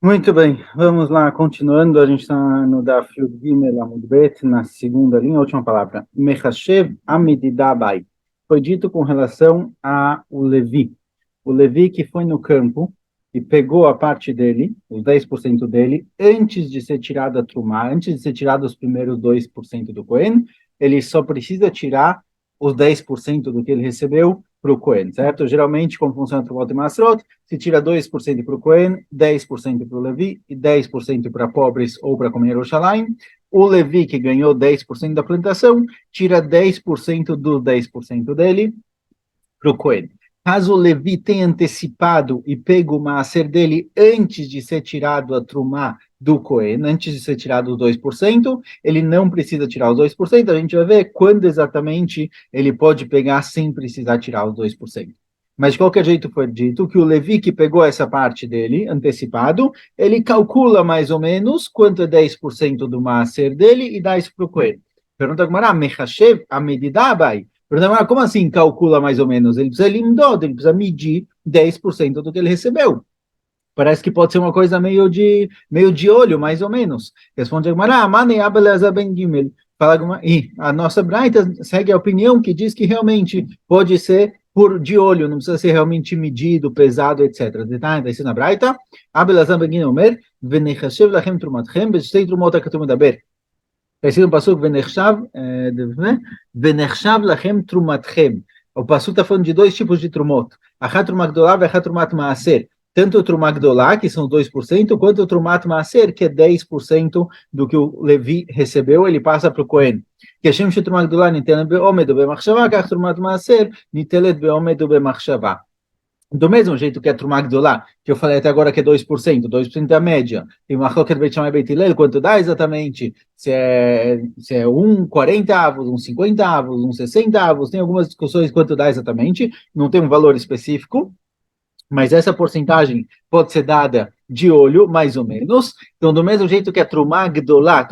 Muito bem, vamos lá, continuando, a gente está no Daf Yud Gimel Amud Bet, na segunda linha, última palavra. Mechashev Amididabai. Foi dito com relação a o Levi que foi no campo e pegou a parte dele, os 10% dele, antes de ser tirada a Trumá, antes de ser tirado os primeiros 2% do Cohen, ele só precisa tirar os 10% do que ele recebeu para o Cohen, certo? Geralmente, como funciona o Trumot e Masrot, se tira 2% para o Cohen, 10% para o Levi e 10% para pobres ou para comer Yerushalayim. O Levi, que ganhou 10% da plantação, tira 10% dos 10% dele para o Cohen. Caso o Levi tenha antecipado e pego o maaser dele antes de ser tirado a trumá do Cohen, antes de ser tirado os 2%, ele não precisa tirar os 2%, a gente vai ver quando exatamente ele pode pegar sem precisar tirar os 2%. Mas de qualquer jeito foi dito que o Levi que pegou essa parte dele, antecipado, ele calcula mais ou menos quanto é 10% do maaser dele e dá isso para o Cohen. Pergunta Gmará, Mechashev, a medida vai. Pergunta, como assim calcula mais ou menos? Ele precisa limdod, ele precisa medir 10% do que ele recebeu. Parece que pode ser uma coisa meio de olho, mais ou menos. Responde Agmará, Mane Abeleza Ben Gimel. Fala, e a nossa Braita segue a opinião que diz que realmente pode ser por de olho, não precisa ser realmente medido, pesado, etc. Está na Braita, Abeleza Ben Gimel, Venechashev lachem trumatchem, bestei trumot hakatum medaber. Está escrito no Pasuk, Venechshav lachem trumatchem. O Pasuk está falando de dois tipos de trumot. Achat trumat gdolá e achat trumat maaser. Tanto o trumat gdolá, que são 2%, quanto o trumat maaser, que é 10% do que o Levi recebeu, ele passa para o Cohen. Que Hashem trumat gdolá nitelet be'omed u'bemachshava, kach trumat maaser nitelet be'omed u'bemachshava. Do mesmo jeito que a Trumá Gdolá, que eu falei até agora que é 2% é a média. Tem uma Rocket Beit Shammai Beit Hillel, quanto dá exatamente? Se é um 40 avos, um 50 avos, um 60 avos, tem algumas discussões quanto dá exatamente, não tem um valor específico, mas essa porcentagem pode ser dada de olho, mais ou menos. Então, do mesmo jeito que a Trumá Gdolá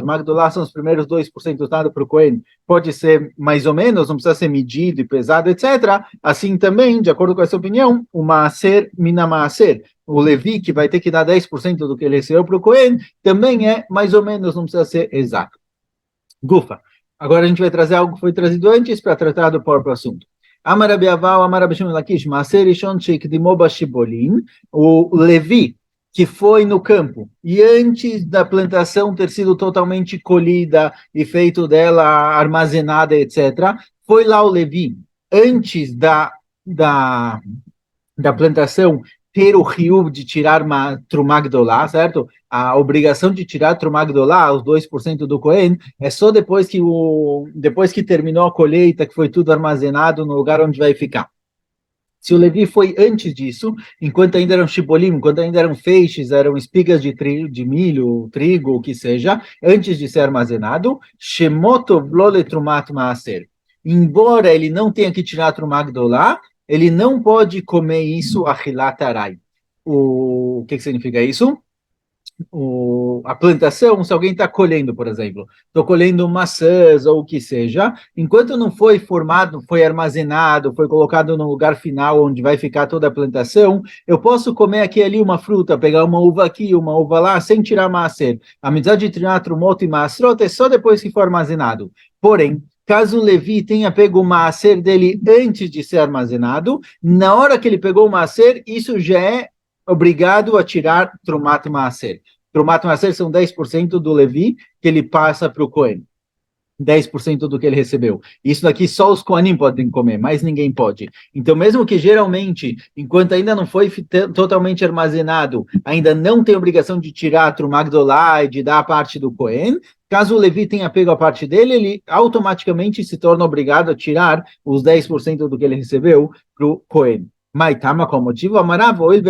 são os primeiros 2% dados para o Cohen, pode ser mais ou menos, não precisa ser medido e pesado, etc. Assim também, de acordo com essa opinião, o Maaser Mina Maaser, o Levi, que vai ter que dar 10% do que ele recebeu para o Cohen, também é mais ou menos, não precisa ser exato. Gufa. Agora a gente vai trazer algo que foi trazido antes para tratar do próprio assunto. Amarabiaval, Amarabishim Lakish, Maser Ishon Sheikdimoba Shibolin, o Levi, que foi no campo, e antes da plantação ter sido totalmente colhida e feito dela armazenada, etc., foi lá o Levi, antes da plantação, ter o rio de tirar Trumá Gdolá, certo? A obrigação de tirar Trumá Gdolá, os 2% do Cohen, é só depois que terminou a colheita, que foi tudo armazenado no lugar onde vai ficar. Se o Levi foi antes disso, enquanto ainda eram shibolim, enquanto ainda eram feixes, eram espigas de milho, trigo, o que seja, antes de ser armazenado, shemotov lo letrumat maaser. Embora ele não tenha que tirar Trumá Gdolá, ele não pode comer isso achilat arai. O que significa isso? A plantação, se alguém está colhendo, por exemplo, estou colhendo maçãs ou o que seja, enquanto não foi formado, foi armazenado, foi colocado no lugar final onde vai ficar toda a plantação, eu posso comer aqui e ali uma fruta, pegar uma uva aqui, uma uva lá, sem tirar maaser. A medida de tirar trumot e maaserot é só depois que for armazenado. Porém, caso o Levi tenha pego o maaser dele antes de ser armazenado, na hora que ele pegou o maaser, isso já é obrigado a tirar Trumat Maaser. Trumat Maaser são 10% do Levi que ele passa para o Cohen. 10% do que ele recebeu. Isso daqui só os Kohanim podem comer, mais ninguém pode. Então, mesmo que geralmente, enquanto ainda não foi totalmente armazenado, ainda não tem obrigação de tirar a Trumá Gdolá e de dar a parte do Cohen, caso o Levi tenha pego a parte dele, ele automaticamente se torna obrigado a tirar os 10% do que ele recebeu para o Cohen. Maitama, qual motivo? Amaravo, ele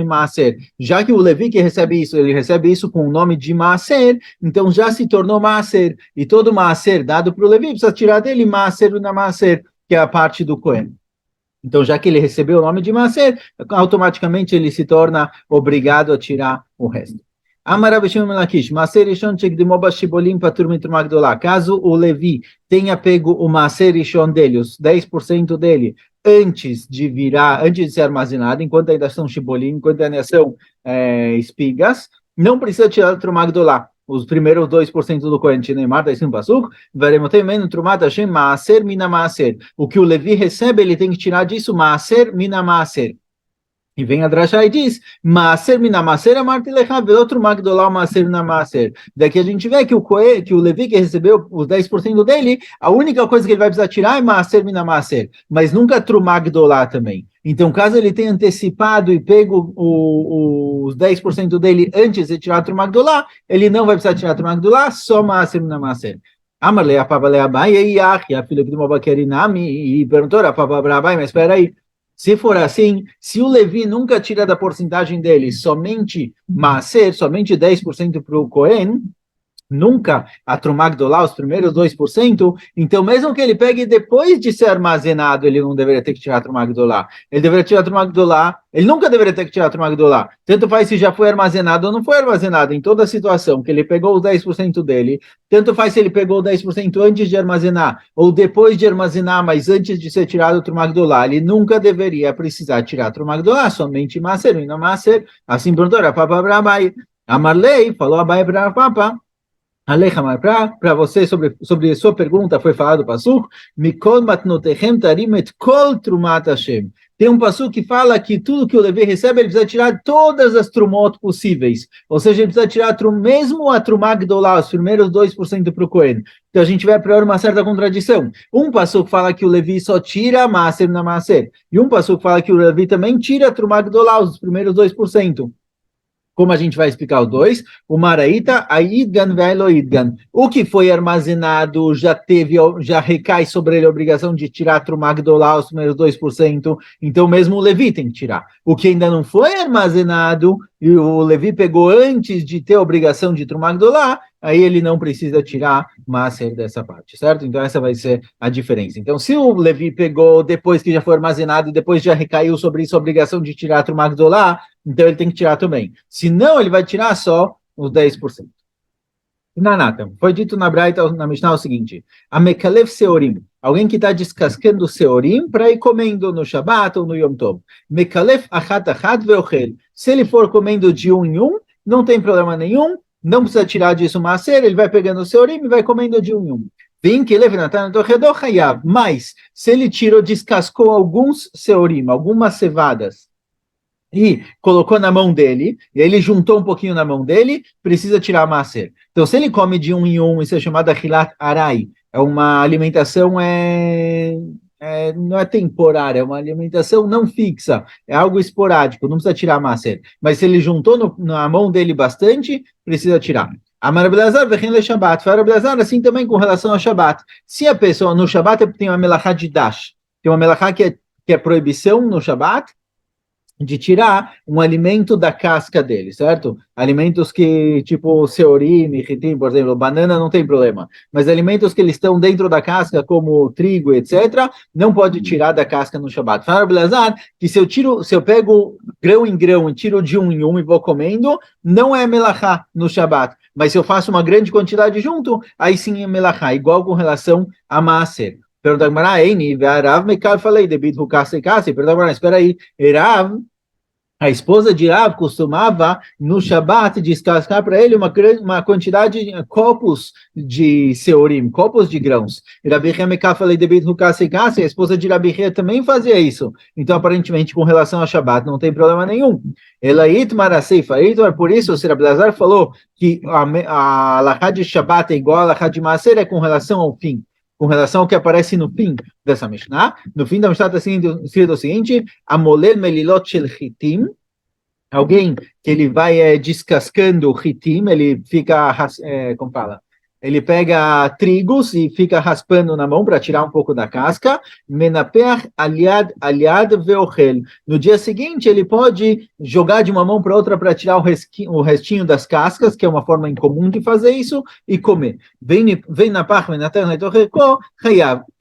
Maaser. Já que o Levi que recebe isso, ele recebe isso com o nome de Maaser, então já se tornou Maaser. E todo Maaser dado para o Levi, precisa tirar dele Maaser na Maaser, que é a parte do Cohen. Então, já que ele recebeu o nome de Maaser, automaticamente ele se torna obrigado a tirar o resto. Caso o Levi tenha pego o Maaser Rishon dele, os 10% dele, antes de virar, antes de ser armazenado, enquanto ainda são chibolim, enquanto ainda são espigas, não precisa tirar do Trumá Gdolá. Os primeiros 2% do Kohen Neymar, está escrito no Pasuk, Veremotemenu Trumat Hashem Maaser Mina Maaser. O que o Levi recebe, ele tem que tirar disso Maaser Mina Maaser. E vem a Drashá e diz, Maaser mina Maaser amarti lecha velotro magdolá Maaser mina Maaser. Daqui a gente vê que que o Levi que recebeu os 10% dele, a única coisa que ele vai precisar tirar é Maaser mina Maaser, mas nunca Trumagdolá também. Então, caso ele tenha antecipado e pego os 10% dele antes de tirar Trumagdolá, ele não vai precisar tirar Trumagdolá, só Maaser mina Maaser. Amarle a Papa Leabai e Yachi, a filha de Mobaquerinami, e perguntou a Papa Abai, mas espera aí. Se for assim, se o Levi nunca tira da porcentagem dele somente Maaser, somente 10% para o Cohen, nunca a Trumá Gdolá, os primeiros 2%, então mesmo que ele pegue depois de ser armazenado, ele não deveria ter que tirar a Trumá Gdolá. Ele deveria tirar a Trumá Gdolá, ele nunca deveria ter que tirar a Trumá Gdolá. Tanto faz se já foi armazenado ou não foi armazenado, em toda a situação, que ele pegou os 10% dele, tanto faz se ele pegou 10% antes de armazenar, ou depois de armazenar, mas antes de ser tirado o Trumá Gdolá, ele nunca deveria precisar tirar a Trumá Gdolá, somente Maaser, e não Maaser. Assim perguntou a Papa Abai. Amarlei, falou Abai para a Papa, Aleichamar, para você, sobre sua pergunta, foi falado o Pasuk, Mikol matnotechem tarim et kol trumat Hashem. Tem um Pasuk que fala que tudo que o Levi recebe, ele precisa tirar todas as trumot possíveis. Ou seja, ele precisa tirar mesmo a trumá Gdolá, os primeiros 2% para o Cohen. Então a gente vai para uma certa contradição. Um Pasuk fala que o Levi só tira Maaser na Maaser. E um Pasuk fala que o Levi também tira a trumá Gdolá, os primeiros 2%. Como a gente vai explicar os dois, o Maraíta, a Idgan Velo Idgan. O que foi armazenado já recai sobre ele a obrigação de tirar Trumá Gdolá, os primeiros 2%, então mesmo o Levi tem que tirar. O que ainda não foi armazenado, e o Levi pegou antes de ter a obrigação de Trumá Gdolá, aí ele não precisa tirar Maaser dessa parte, certo? Então essa vai ser a diferença. Então se o Levi pegou depois que já foi armazenado, e depois já recaiu sobre isso a obrigação de tirar Trumá Gdolá, então ele tem que tirar também. Se não, ele vai tirar só os 10%. Nanata, foi dito na Braita, na Mishnah, o seguinte, a Mekalev Seorim, alguém que está descascando Seorim para ir comendo no Shabbat ou no Yom Tov. Mekalev Achat Achat Veochel. Se ele for comendo de um em um, não tem problema nenhum, não precisa tirar disso Maaser, ele vai pegando o Seorim e vai comendo de um em um. Mas, se ele descascou alguns Seorim, algumas cevadas, e colocou na mão dele, e aí ele juntou um pouquinho na mão dele, precisa tirar Maaser. Então, se ele come de um em um, isso é chamado Hilat Arai, é uma alimentação, não é temporária, é uma alimentação não fixa, é algo esporádico, não precisa tirar Maaser. Mas se ele juntou na mão dele bastante, precisa tirar. Amar Abelazar, vechin le Shabbat. Fara Abelazar, assim também com relação ao Shabbat. Se a pessoa, no Shabbat tem uma melachá de dash, tem uma melachá que é proibição no Shabbat, de tirar um alimento da casca dele, certo? Alimentos que, tipo, seorim, ritim, por exemplo, banana não tem problema, mas alimentos que eles estão dentro da casca, como trigo, etc., não pode tirar da casca no Shabbat. Fala, Belazar, que se eu pego grão em grão e tiro de um em um e vou comendo, não é melachá no Shabbat, mas se eu faço uma grande quantidade junto, aí sim é melachá, igual com relação a maaser. Pergunta Gamara, Eini, Rav Mekal falei, debit Hukase e Kasi. Pergunta Gamara, espera aí, Rav, a esposa de Rav costumava no Shabat descascar para ele uma quantidade de copos de seorim, copos de grãos. E Rabi Mekal falei, debit Hukase e Kasi, a esposa de Rabi também fazia isso. Então, aparentemente, com relação ao Shabat, não tem problema nenhum. Ela itmar a seifa, itmar, por isso, o Sir Abelazar falou que a alahá de Shabat é igual a alahá de Maaser, é com relação ao fim. Com relação ao que aparece no fim dessa Mishnah, no fim da Mishnah está escrito o seguinte, Amolel melilot shel chitim, alguém que ele vai descascando o chitim, ele fica, como fala? Ele pega trigos e fica raspando na mão para tirar um pouco da casca. Menaper aliad veochel. No dia seguinte, ele pode jogar de uma mão para outra para tirar o restinho das cascas, que é uma forma incomum de fazer isso, e comer. Vem na pach,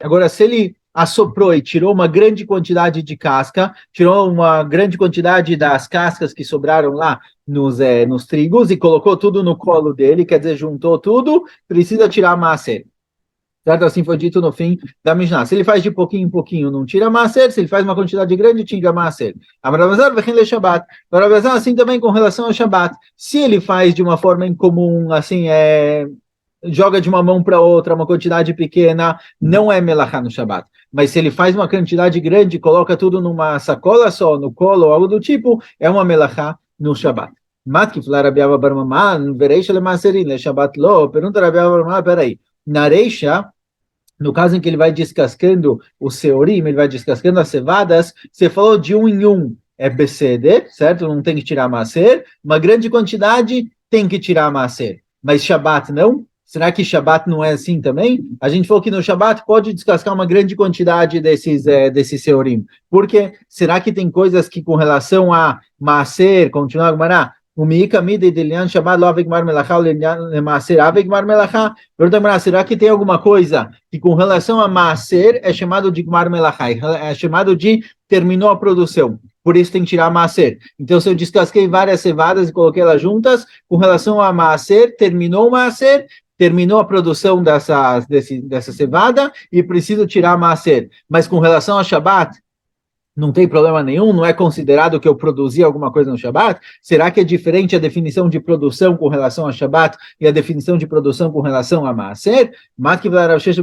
agora, se ele assoprou e tirou uma grande quantidade de casca, tirou uma grande quantidade das cascas que sobraram lá nos trigos e colocou tudo no colo dele, quer dizer, juntou tudo, precisa tirar Maaser. certo? Assim foi dito no fim da Mishnah. Se ele faz de pouquinho em pouquinho, não tira maaser. Se ele faz uma quantidade grande, tira maaser. Amarabazar vem le Shabbat. Amarabazar assim também com relação ao Shabbat. Se ele faz de uma forma incomum, assim, joga de uma mão para outra, uma quantidade pequena, não é melachá no Shabbat. Mas se ele faz uma quantidade grande, coloca tudo numa sacola só, no colo, algo do tipo, é uma melachá no Shabbat. Matkif la Rabi Abba bar Maman, vereisha le maserin, le Shabbat lo, pergunta Rabi Abba bar Maman, peraí, na reisha, no caso em que ele vai descascando o seorim, ele vai descascando as cevadas, você falou de um em um, é beceder, certo? Não tem que tirar macer, uma grande quantidade tem que tirar macer, mas Shabbat não? Será que Shabbat não é assim também? A gente falou que no Shabbat pode descascar uma grande quantidade desses seorim. Por quê? Será que tem coisas que com relação a macer, continuar a Gumará, o Miika Mida de Lian Shabbat, Avegmar Melachá, Maser, Avegmar Melachá. Pergunta, será que tem alguma coisa que com relação a Maser é chamado de Gmar Melachá, é chamado de terminou a produção? Por isso tem que tirar Maser. Então, se eu descasquei várias cevadas e coloquei elas juntas, com relação a Maser, terminou o Maser, terminou a produção dessa cevada e preciso tirar Maser. Mas com relação a Shabbat, não tem problema nenhum, não é considerado que eu produzi alguma coisa no Shabbat? Será que é diferente a definição de produção com relação a Shabbat e a definição de produção com relação a Maaser? Pergunta Rav Shesh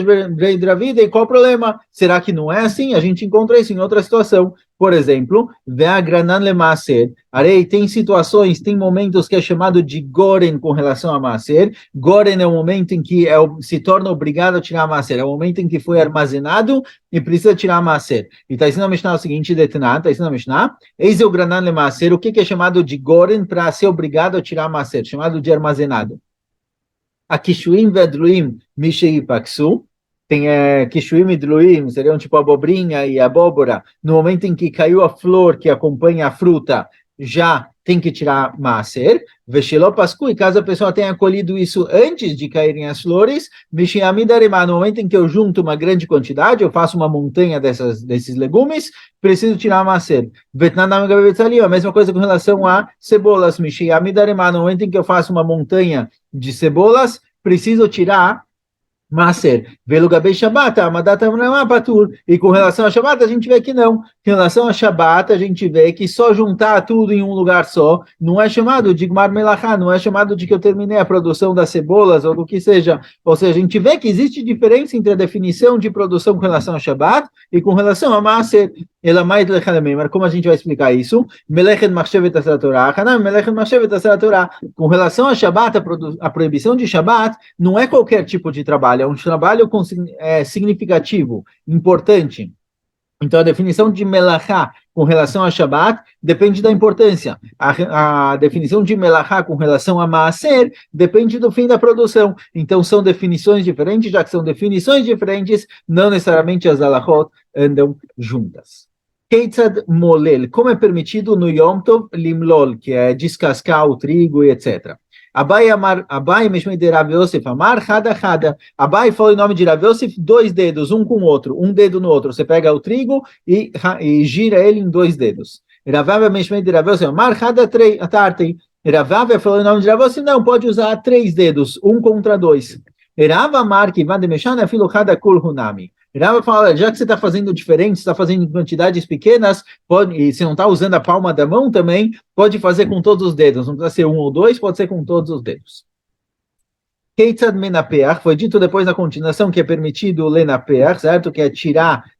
ben Dravida, e qual o problema? Será que não é assim? A gente encontra isso em outra situação. Por exemplo, tem situações, tem momentos que é chamado de Goren com relação a Maaser. Goren é o momento em que se torna obrigado a tirar Maaser, é o momento em que foi armazenado e precisa tirar Maaser. E está ensinando a Mishnah o seguinte, está ensinando a Mishnah, eis o Granan le Maaser, o que é chamado de Goren para ser obrigado a tirar Maaser, chamado de armazenado. A Kishuim vedluim mishei paksu, tem Kishuim e Dluim, seriam tipo a abobrinha e a abóbora, no momento em que caiu a flor que acompanha a fruta, já tem que tirar maaser, veshelo pascu, e caso a pessoa tenha colhido isso antes de caírem as flores, no momento em que eu junto uma grande quantidade, eu faço uma montanha desses legumes, preciso tirar maaser. A mesma coisa com relação a cebolas, no momento em que eu faço uma montanha de cebolas, preciso tirar Maser, velo gabei Shabbat, amadata não patur. E com relação a Shabbat, a gente vê que não. Com relação a Shabbat, a gente vê que só juntar tudo em um lugar só não é chamado de Gmar Melachá, não é chamado de que eu terminei a produção das cebolas ou do que seja. Ou seja, a gente vê que existe diferença entre a definição de produção com relação a Shabbat e com relação a Maser. Ela mais mas como a gente vai explicar isso? Melechet Machshevet Aseret Torah, Melechet Machshevet Aseret Torah. Com relação a Shabbat, a proibição de Shabbat não é qualquer tipo de trabalho, é um trabalho significativo, importante. Então, a definição de Melachá com relação a Shabbat depende da importância. A definição de Melachá com relação a Maaser depende do fim da produção. Então, são definições diferentes, já que são definições diferentes, não necessariamente as halachot andam juntas. Keitzad molel, como é permitido no Yom Tov limlol, que é descascar o trigo e etc. Abai Meshmei de Rav Yosef Amar, Hada. Abai falou em nome de Rav Yosef, 2 dedos, um com o outro, um dedo no outro. Você pega o trigo e gira ele em 2 dedos. Rav Meshmei de Rav Yosef Amar, Hada Tartei. Rav falou em nome de Rav Yosef, não, pode usar 3 dedos, um contra 2. Rav Amar, que vai de Meshana, Afilo Hada Kul Hunami. Rava fala, já que você está fazendo diferente, você está fazendo em quantidades pequenas, e você não está usando a palma da mão também, pode fazer com todos os dedos, não precisa ser 1 ou 2, pode ser com todos os dedos. Keitzad menapeach, foi dito depois na continuação que é permitido lenapeach, certo? Que é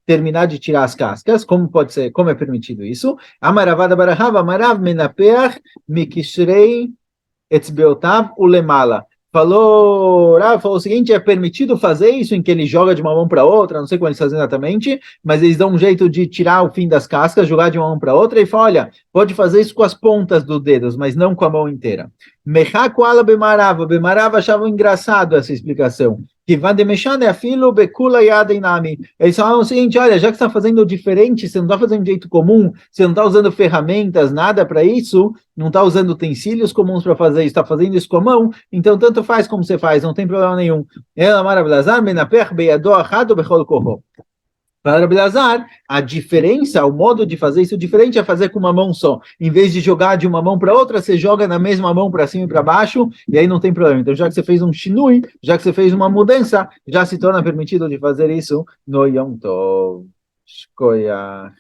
terminar de tirar as cascas, como pode ser, como é permitido isso? Amaravada barahava, amarav menapeach, mikishrei etzbeotav ulemala. Falou o seguinte, é permitido fazer isso em que ele joga de uma mão para outra, não sei como eles fazem exatamente, mas eles dão um jeito de tirar o fim das cascas, jogar de uma mão para outra e fala, olha, pode fazer isso com as pontas dos dedos, mas não com a mão inteira. Mechaku ala bemarava, bemarava achava engraçado essa explicação. Que van de mexane afilo bekula yadinami. Eles falam o seguinte, olha, já que você está fazendo diferente, você não está fazendo de jeito comum, você não está usando ferramentas, nada para isso, não está usando utensílios comuns para fazer isso, está fazendo isso com a mão, então tanto faz como você faz, não tem problema nenhum. Ela maravilhosa, menaper beyado achado bechol korro. Para Rabi Elazar, a diferença, o modo de fazer isso diferente é fazer com uma mão só. Em vez de jogar de uma mão para outra, você joga na mesma mão para cima e para baixo, e aí não tem problema. Então, já que você fez um shinui, já que você fez uma mudança, já se torna permitido de fazer isso no Yom Tov. Shkoyach.